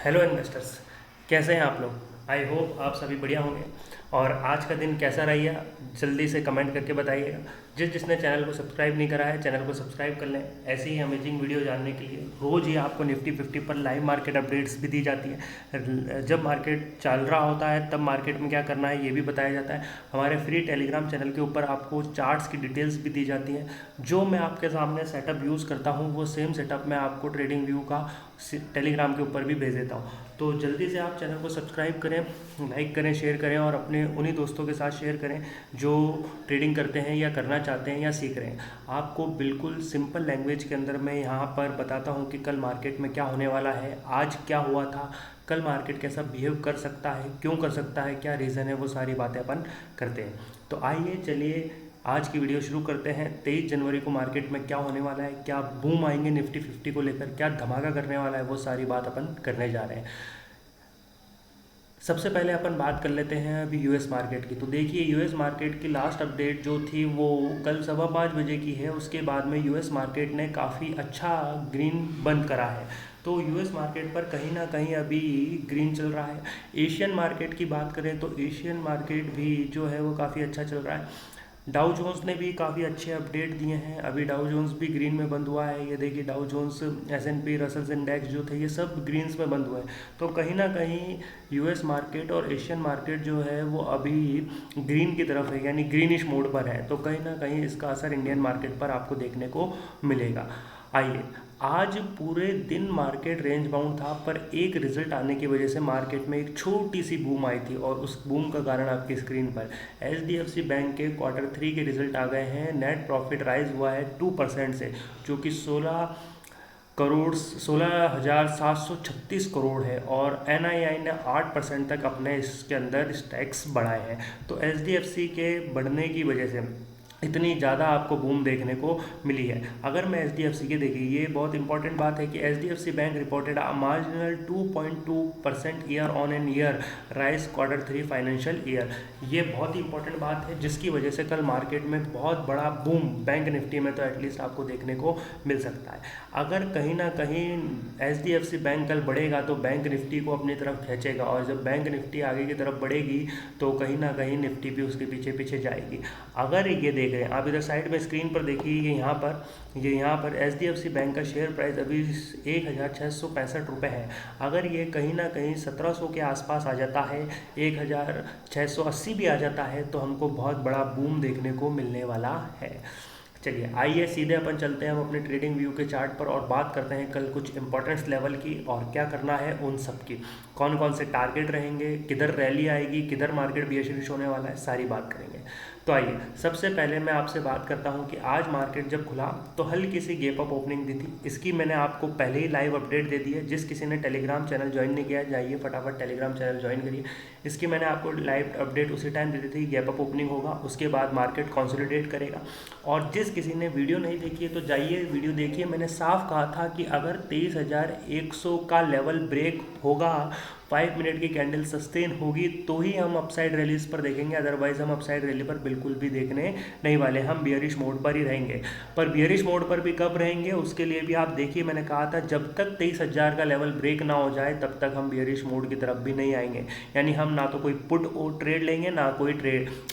Hello investors, कैसे हैं आप लोग। आई होप आप सभी बढ़िया होंगे। और आज का दिन कैसा रहा जल्दी से कमेंट करके बताइएगा। जिसने चैनल को सब्सक्राइब नहीं करा है चैनल को सब्सक्राइब कर लें। ऐसी ही अमेजिंग वीडियो जानने के लिए रोज़ ही आपको निफ्टी 50 पर लाइव मार्केट अपडेट्स भी दी जाती है। जब मार्केट चल रहा होता है तब मार्केट में क्या करना है ये भी बताया जाता है। हमारे फ्री टेलीग्राम चैनल के ऊपर आपको चार्ट्स की डिटेल्स भी दी जाती हैं। जो मैं आपके सामने सेटअप यूज़ करता हूँ वो सेम सेटअप मैं आपको ट्रेडिंग व्यू का टेलीग्राम के ऊपर भी भेज देता हूँ। तो जल्दी से आप चैनल को सब्सक्राइब करें, लाइक करें, शेयर करें और अपने उन्हीं दोस्तों के साथ शेयर करें जो ट्रेडिंग करते हैं या करना चाहते हैं या सीख रहे हैं। आपको बिल्कुल सिंपल लैंग्वेज के अंदर मैं यहाँ पर बताता हूँ कि कल मार्केट में क्या होने वाला है, आज क्या हुआ था, कल मार्केट कैसा बिहेव कर सकता है, क्यों कर सकता है, क्या रीज़न है, वो सारी बातें अपन करते हैं। तो आइए चलिए आज की वीडियो शुरू करते हैं। 23 जनवरी को मार्केट में क्या होने वाला है, क्या बूम आएंगे निफ्टी 50 को लेकर, क्या धमाका करने वाला है, वो सारी बात अपन करने जा रहे हैं। सबसे पहले अपन बात कर लेते हैं अभी यूएस मार्केट की। तो देखिए यूएस मार्केट की लास्ट अपडेट जो थी वो कल 5:15 की है। उसके बाद में यूएस मार्केट ने काफ़ी अच्छा ग्रीन बंद करा है। तो यूएस मार्केट पर कहीं ना कहीं अभी ग्रीन चल रहा है। एशियन मार्केट की बात करें तो एशियन मार्केट भी जो है वो काफ़ी अच्छा चल रहा है। डाउ जोन्स ने भी काफ़ी अच्छे अपडेट दिए हैं। अभी डाउ जोन्स भी ग्रीन में बंद हुआ है। ये देखिए Dow Jones, S&P, Russell's index जो थे ये सब ग्रीन्स में बंद हुए हैं। तो कहीं ना कहीं यूएस मार्केट और एशियन मार्केट जो है वो अभी ग्रीन की तरफ है, यानी ग्रीनिश मोड पर है। तो कहीं ना कहीं इसका असर इंडियन मार्केट पर आपको देखने को मिलेगा। आइए, आज पूरे दिन मार्केट रेंज बाउंड था, पर एक रिजल्ट आने की वजह से मार्केट में एक छोटी सी बूम आई थी और उस बूम का कारण आपकी स्क्रीन पर HDFC बैंक के Q3 के रिजल्ट आ गए हैं। नेट प्रॉफिट राइज हुआ है 2% से, जो कि 16,736 करोड़ है। और NII ने 8% तक अपने इसके अंदर स्टैक्स बढ़ाए हैं। तो HDFC के बढ़ने की वजह से इतनी ज़्यादा आपको बूम देखने को मिली है। अगर मैं HDFC के देखिए, ये बहुत इंपॉर्टेंट बात है कि HDFC bank reported a marginal 2.2% year on an year rise Q3 financial year. ये बहुत ही इंपॉर्टेंट बात है जिसकी वजह से कल मार्केट में बहुत बड़ा बूम बैंक निफ्टी में तो एटलीस्ट आपको देखने को मिल सकता है। अगर कहीं ना कहीं HDFC बैंक कल बढ़ेगा तो बैंक निफ्टी को अपनी तरफ खींचेगा, और जब बैंक निफ्टी आगे की तरफ बढ़ेगी तो कहीं ना कहीं निफ्टी भी उसके पीछे पीछे जाएगी। अगर ये देख रहे हैं आप इधर साइड में स्क्रीन पर देखिए, ये यहाँ पर HDFC बैंक का शेयर प्राइस अभी 1,665 रुपये है। अगर ये कहीं ना कहीं 1700 के आसपास आ जाता है, 1,680 भी आ जाता है, तो हमको बहुत बड़ा बूम देखने को मिलने वाला है। चलिए आइए सीधे अपन चलते हैं हम अपने ट्रेडिंग व्यू के चार्ट पर और बात करते हैं कल कुछ इंपॉर्टेंस लेवल की और क्या करना है उन सब की। कौन कौन से टारगेट रहेंगे, किधर रैली आएगी, किधर मार्केट बेयरिश होने वाला है, सारी बात करेंगे। तो आइए सबसे पहले मैं आपसे बात करता हूं कि आज मार्केट जब खुला तो हल्की सी गैप अप ओपनिंग दी थी। इसकी मैंने आपको पहले ही लाइव अपडेट दे दी है। जिस किसी ने टेलीग्राम चैनल ज्वाइन नहीं किया जाइए फटाफट टेलीग्राम चैनल ज्वाइन करिए। इसकी मैंने आपको लाइव अपडेट उसी टाइम दे दी थी। गैप अप ओपनिंग होगा, उसके बाद मार्केट कंसोलिडेट करेगा। और जिस किसी ने वीडियो नहीं देखी है तो जाइए वीडियो देखिए। मैंने साफ कहा था कि अगर 23,100 का लेवल ब्रेक होगा, 5 मिनट की कैंडल सस्टेन होगी, तो ही हम अपसाइड रैलीज पर देखेंगे। अदरवाइज हम अपसाइड रैली पर बिल्कुल भी देखने नहीं वाले, हम बियरिश मोड पर ही रहेंगे। पर बियरिश मोड पर भी कब रहेंगे उसके लिए भी आप देखिए, मैंने कहा था जब तक 23,000 का लेवल ब्रेक ना हो जाए तब तक हम बियरिश मोड की तरफ भी नहीं आएंगे। यानी हम ना तो कोई पुट ट्रेड लेंगे ना कोई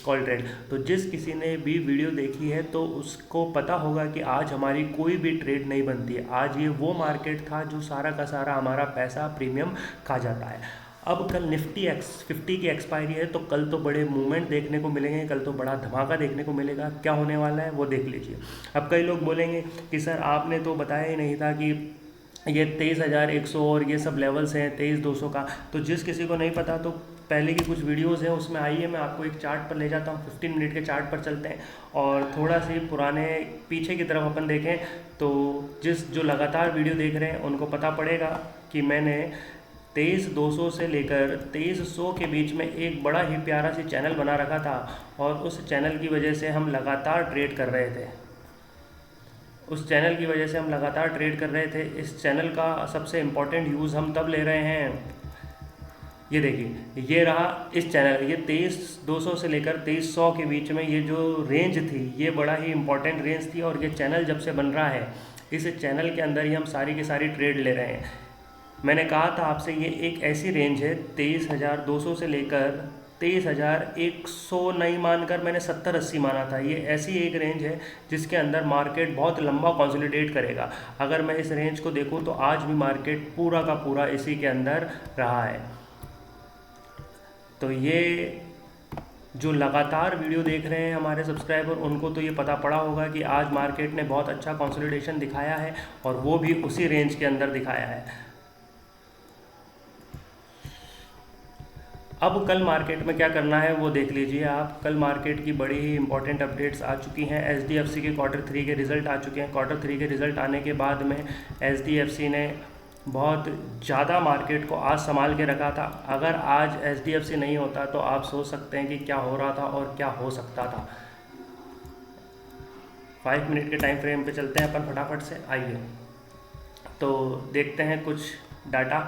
कॉल ट्रेड। तो जिस किसी ने भी वीडियो देखी है तो उसको पता होगा कि आज हमारी कोई भी ट्रेड नहीं बनती है। आज ये वो मार्केट था जो सारा का सारा हमारा पैसा प्रीमियम खा जाता है। अब कल निफ्टी 50 की एक्सपायरी है, तो कल तो बड़े मूवमेंट देखने को मिलेंगे, कल तो बड़ा धमाका देखने को मिलेगा। क्या होने वाला है वो देख लीजिए। अब कई लोग बोलेंगे कि सर आपने तो बताया ही नहीं था कि ये 23,100 और ये सब लेवल्स हैं 23,200 का। तो जिस किसी को नहीं पता तो पहले की कुछ वीडियोस हैं उसमें आइए मैं आपको एक चार्ट पर ले जाता हूँ। 15 मिनट के चार्ट पर चलते हैं और थोड़ा सी पुराने पीछे की तरफ अपन देखें तो जो लगातार वीडियो देख रहे हैं उनको पता पड़ेगा कि मैंने 23,200 से लेकर 2300 के बीच में एक बड़ा ही प्यारा सी चैनल बना रखा था। और उस चैनल की वजह से हम लगातार ट्रेड कर रहे थे। इस चैनल का सबसे इम्पोर्टेंट यूज़ हम तब ले रहे हैं। ये देखिए, ये रहा इस चैनल, ये 23,200 से लेकर 2300 के बीच में ये जो रेंज थी ये बड़ा ही इंपॉर्टेंट रेंज थी। और ये चैनल जब से बन रहा है इस चैनल के अंदर ही हम सारी की सारी ट्रेड ले रहे हैं। मैंने कहा था आपसे ये एक ऐसी रेंज है 23,200 से लेकर 23,100 नहीं मानकर मैंने 70-80 माना था। ये ऐसी एक रेंज है जिसके अंदर मार्केट बहुत लंबा कंसोलिडेट करेगा। अगर मैं इस रेंज को देखूं तो आज भी मार्केट पूरा का पूरा इसी के अंदर रहा है। तो ये जो लगातार वीडियो देख रहे हैं हमारे सब्सक्राइबर, उनको तो ये पता पड़ा होगा कि आज मार्केट ने बहुत अच्छा कंसोलिडेशन दिखाया है और वो भी उसी रेंज के अंदर दिखाया है। अब कल मार्केट में क्या करना है वो देख लीजिए आप। कल मार्केट की बड़ी ही इंपॉर्टेंट अपडेट्स आ चुकी हैं। एचडीएफसी के Q3 के रिज़ल्ट आ चुके हैं। Q3 के रिज़ल्ट आने के बाद में एचडीएफसी ने बहुत ज़्यादा मार्केट को आज संभाल के रखा था। अगर आज एचडीएफसी नहीं होता तो आप सोच सकते हैं कि क्या हो रहा था और क्या हो सकता था। 5 मिनट के टाइम फ्रेम पे चलते हैं अपन फटाफट से, आइए तो देखते हैं कुछ डाटा।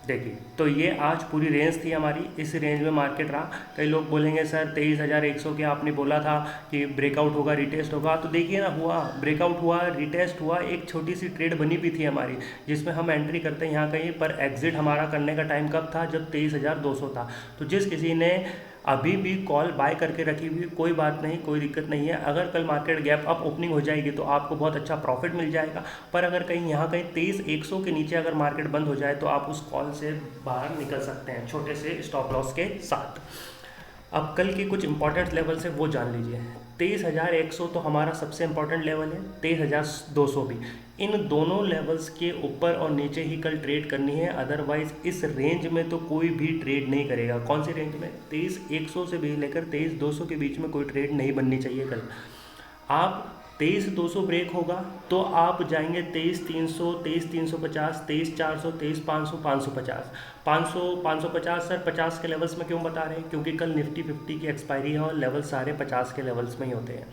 देखिए तो ये आज पूरी रेंज थी हमारी, इस रेंज में मार्केट रहा। कई लोग बोलेंगे सर 23,100 के आपने बोला था कि ब्रेकआउट होगा, रिटेस्ट होगा, तो देखिए ना हुआ, ब्रेकआउट हुआ, रिटेस्ट हुआ, एक छोटी सी ट्रेड बनी भी थी हमारी जिसमें हम एंट्री करते हैं यहाँ कहीं पर। एग्जिट हमारा करने का टाइम कब था? जब 23,200 था। तो जिस किसी ने अभी भी कॉल बाय करके रखी हुई, कोई बात नहीं, कोई दिक्कत नहीं है। अगर कल मार्केट गैप अप ओपनिंग हो जाएगी तो आपको बहुत अच्छा प्रॉफिट मिल जाएगा। पर अगर कहीं यहाँ कहीं 23,100 के नीचे अगर मार्केट बंद हो जाए तो आप उस कॉल से बाहर निकल सकते हैं छोटे से स्टॉप लॉस के साथ। अब कल के कुछ इंपॉर्टेंट लेवल्स है वो जान लीजिए। 23,100 तो हमारा सबसे इंपॉर्टेंट लेवल है, 23,200 भी। इन दोनों लेवल्स के ऊपर और नीचे ही कल ट्रेड करनी है, अदरवाइज इस रेंज में तो कोई भी ट्रेड नहीं करेगा। कौन सी रेंज में? 23,100 से भी लेकर 23,200 के बीच में कोई ट्रेड नहीं बननी चाहिए कल। आप 23,200 ब्रेक होगा तो आप जाएंगे 23,300, 23,350, 23,400, 23,500, 550, 550। सर 50 के लेवल्स में क्यों बता रहे हैं? क्योंकि कल निफ्टी 50 की एक्सपायरी है और लेवल सारे 50 के लेवल्स में ही होते हैं।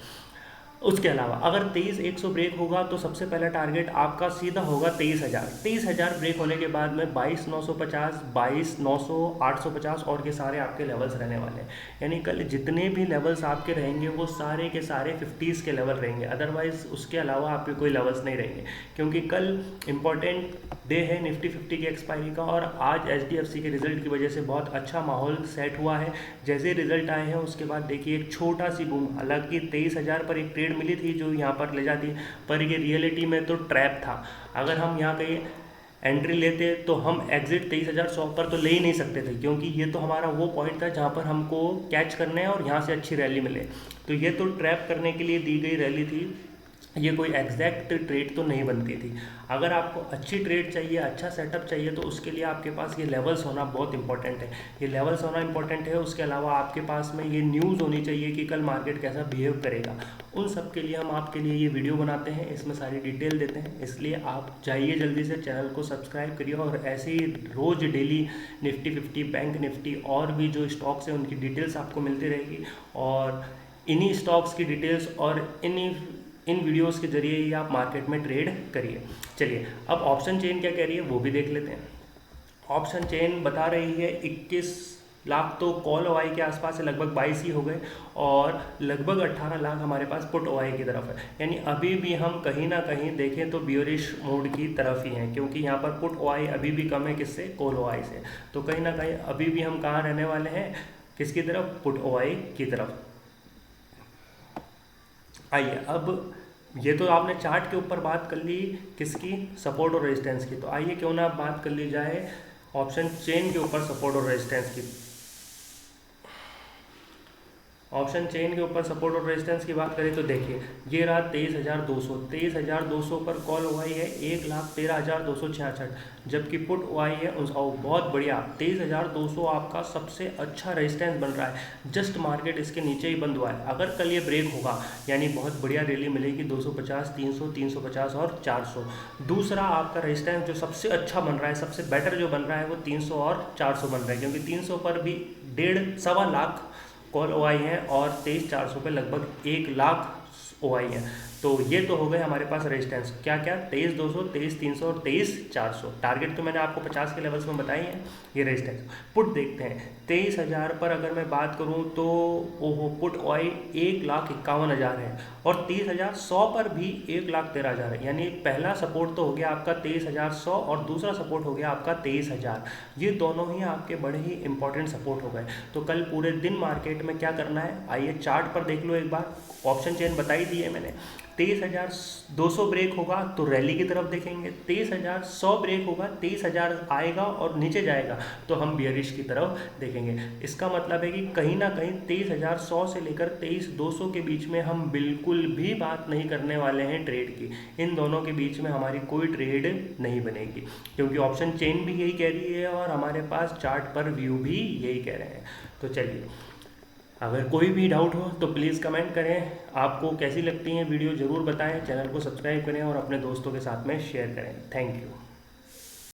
उसके अलावा अगर 23,100 ब्रेक होगा तो सबसे पहला टारगेट आपका सीधा होगा 23,000। 23,000 ब्रेक होने के बाद में 22,950, 22,900, 850 और के सारे आपके लेवल्स रहने वाले हैं। यानी कल जितने भी लेवल्स आपके रहेंगे वो सारे के सारे 50s के लेवल रहेंगे, अदरवाइज उसके अलावा आपके कोई लेवल्स नहीं रहेंगे। क्योंकि कल इंपॉर्टेंट डे है निफ्टी 50 की एक्सपायरी का और आज एचडीएफसी के रिजल्ट की वजह से बहुत अच्छा माहौल सेट हुआ है। जैसे रिजल्ट आए हैं उसके बाद देखिए एक छोटा सी बूम, हालांकि 23,000 पर एक ट्रेड मिली थी जो यहाँ पर ले जाती, पर ये रियलिटी में तो ट्रैप था। अगर हम यहाँ कहीं एंट्री लेते तो हम एग्जिट 23,100 पर तो ले ही नहीं सकते थे, क्योंकि ये तो हमारा वो पॉइंट था जहाँ पर हमको कैच करना है और यहाँ से अच्छी रैली मिले। तो ये तो ट्रैप करने के लिए दी गई रैली थी, ये कोई एग्जैक्ट ट्रेड तो नहीं बनती थी। अगर आपको अच्छी ट्रेड चाहिए, अच्छा सेटअप चाहिए, तो उसके लिए आपके पास ये लेवल्स होना बहुत इंपॉर्टेंट है। ये लेवल्स होना इंपॉर्टेंट है। उसके अलावा आपके पास में ये न्यूज़ होनी चाहिए कि कल मार्केट कैसा बिहेव करेगा। उन सब के लिए हम आपके लिए ये वीडियो बनाते हैं, इसमें सारी डिटेल देते हैं। इसलिए आप जाइए जल्दी से चैनल को सब्सक्राइब करिए और ऐसे ही रोज़ डेली निफ्टी 50, बैंक निफ्टी और भी जो स्टॉक्स हैं उनकी डिटेल्स आपको मिलती रहेगी। और इन्हीं स्टॉक्स की डिटेल्स और इन वीडियोस के जरिए ही आप मार्केट में ट्रेड करिए। चलिए अब ऑप्शन चेन क्या कह रही है वो भी देख लेते हैं। ऑप्शन चेन बता रही है 21 लाख तो कॉल ओआई के आसपास है, लगभग 22 ही हो गए, और लगभग 18 लाख हमारे पास पुट ओआई की तरफ है। यानी अभी भी हम कहीं ना कहीं देखें तो बियरिश मोड की तरफ ही हैं, क्योंकि यहाँ पर पुट ओआई अभी भी कम है किससे? कॉल ओआई से। तो कहीं ना कहीं अभी भी हम कहाँ रहने वाले हैं? किसकी तरफ? पुट ओआई की तरफ। आइए अब ये तो आपने चार्ट के ऊपर बात कर ली किसकी? सपोर्ट और रेजिस्टेंस की। तो आइए क्यों ना बात कर ली जाए ऑप्शन चेन के ऊपर सपोर्ट और रेजिस्टेंस की। ऑप्शन चेन के ऊपर सपोर्ट और रेजिस्टेंस की बात करें तो देखिए ये रहा 23,200। 23,200 पर कॉल ओआई है 1,13,266, जबकि पुट ओआई है बहुत बढ़िया 23,200 आपका सबसे अच्छा रेजिस्टेंस बन रहा है। जस्ट मार्केट इसके नीचे ही बंद हुआ है। अगर कल ये ब्रेक होगा यानी बहुत बढ़िया रैली मिलेगी 250, 300, 350 और 400। दूसरा आपका रेजिस्टेंस जो सबसे अच्छा बन रहा है, सबसे बेटर जो बन रहा है वो 300 और 400 बन रहा है, क्योंकि 300 पर भी 1.5 लाख कॉल ओआई है और 23,400 पे लगभग 1 लाख ओआई है। तो ये तो हो गए हमारे पास रेजिस्टेंस, क्या क्या 23,200, 23,300 और 23,400। टारगेट तो मैंने आपको 50 के लेवल्स में बताई है। ये रेजिस्टेंस। पुट देखते हैं 23,000 पर अगर मैं बात करूं तो ओहो पुट ऑयल 1,51,000 है, और 30,100 पर भी 1,13,000 है। यानी पहला सपोर्ट तो हो गया आपका 23,100 और दूसरा सपोर्ट हो गया आपका 23,000। ये दोनों ही आपके बड़े ही इंपॉर्टेंट सपोर्ट हो गए। तो कल पूरे दिन मार्केट में क्या करना है, आइए चार्ट पर देख लो एक बार। ऑप्शन चेन बताई दी है मैंने। 23,200 ब्रेक होगा तो रैली की तरफ देखेंगे, 23,100 ब्रेक होगा, 23,000 आएगा और नीचे जाएगा तो हम बियरिश की तरफ देखेंगे। इसका मतलब है कि कहीं ना कहीं 23,100 से लेकर 23,200 के बीच में हम बिल्कुल भी बात नहीं करने वाले हैं ट्रेड की। इन दोनों के बीच में हमारी कोई ट्रेड नहीं बनेगी, क्योंकि ऑप्शन चेन भी यही कह रही है और हमारे पास चार्ट पर व्यू भी यही कह रहे हैं। तो चलिए, अगर कोई भी डाउट हो तो प्लीज़ कमेंट करें। आपको कैसी लगती हैं वीडियो ज़रूर बताएं। चैनल को सब्सक्राइब करें और अपने दोस्तों के साथ में शेयर करें। Thank you.